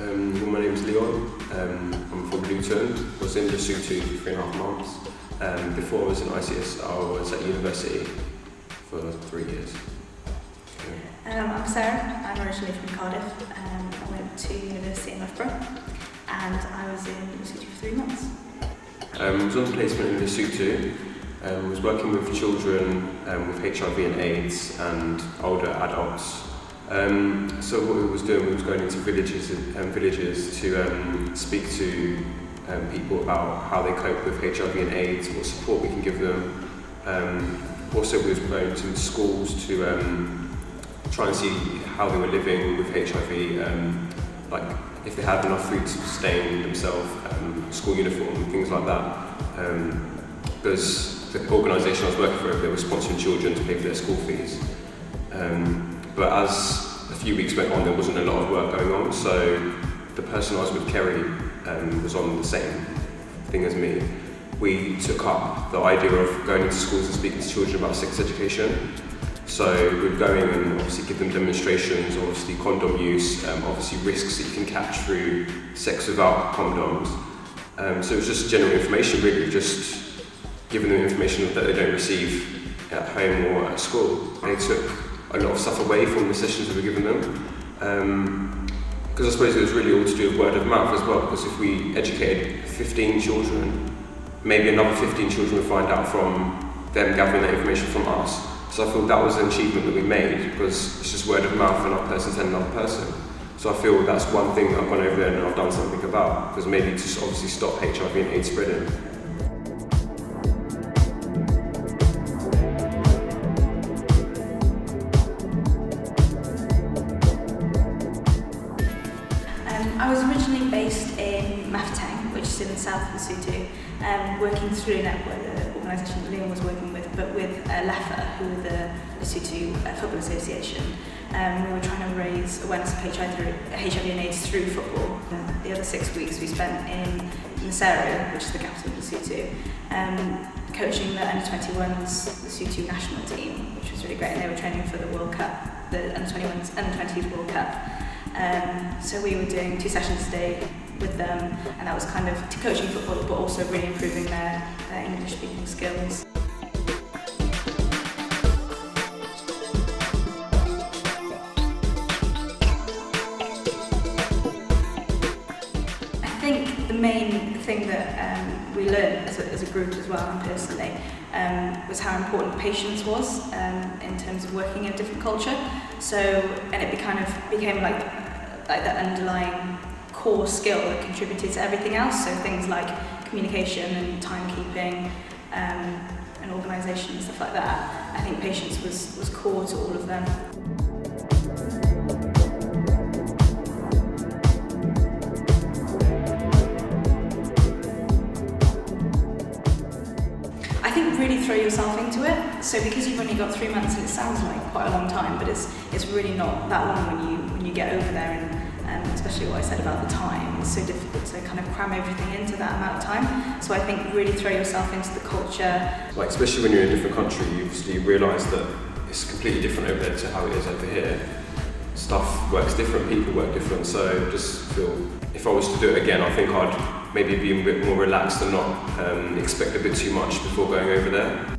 Well, my name's Leon. I'm from Luton. I was in Lesotho for 3.5 months. Before I was in ICS, I was at university for 3 years. I'm Sarah. I'm originally from Cardiff. I went to university in Loughborough and I was in Lesotho for 3 months. I was on placement in Lesotho. I was working with children with HIV and AIDS and older adults. So what we was doing, we was going into villages to speak to people about how they cope with HIV and AIDS, what support we can give them. Also we was going to schools to try and see how they were living with HIV, like if they had enough food to sustain themselves, school uniform, things like that. Because the organisation I was working for, they were sponsoring children to pay for their school fees. But as a few weeks went on, there wasn't a lot of work going on, so the person I was with, Kerry, was on the same thing as me. We took up the idea of going into schools and speaking to children about sex education. So we're going and obviously give them demonstrations, obviously condom use, obviously risks that you can catch through sex without condoms. So it was just general information really, just giving them information that they don't receive at home or at school. They took a lot of stuff away from the sessions that we were giving them. Because I suppose it was really all to do with word of mouth as well, because if we educated 15 children, maybe another 15 children would find out from them gathering that information from us. So I feel that was an achievement that we made, because it's just word of mouth and our person telling another person. So I feel that's one thing that I've gone over there and I've done something about, because maybe to obviously stop HIV and AIDS spreading. I was originally based in Mafeteng, which is in the south of Lesotho, working through a network, the organisation that Leon was working with, but with LEFA, who are the Lesotho Football Association. We were trying to raise awareness of HIV and AIDS through football. The other 6 weeks we spent in Lesotho, which is the capital of Lesotho, coaching the under-21s Lesotho national team, which was really great, and they were training for the World Cup, the under-21s, under-20s World Cup. So we were doing 2 sessions a day with them, and that was kind of coaching football but also really improving their English speaking skills. I think the main thing that we learned as a group as well, and personally, was how important patience was in terms of working in a different culture. So, and it became like that underlying core skill that contributed to everything else. So things like communication and timekeeping and organisation and stuff like that. I think patience was core to all of them. I think really throw yourself into it. So because you've only got 3 months, and it sounds like quite a long time, but it's really not that long when you get over there, and especially what I said about the time, it's so difficult to kind of cram everything into that amount of time. So I think really throw yourself into the culture. Like especially when you're in a different country, you obviously realise that it's completely different over there to how it is over here. Stuff works different, people work different, so just feel, if I was to do it again, I think I'd maybe be a bit more relaxed and not expect a bit too much before going over there.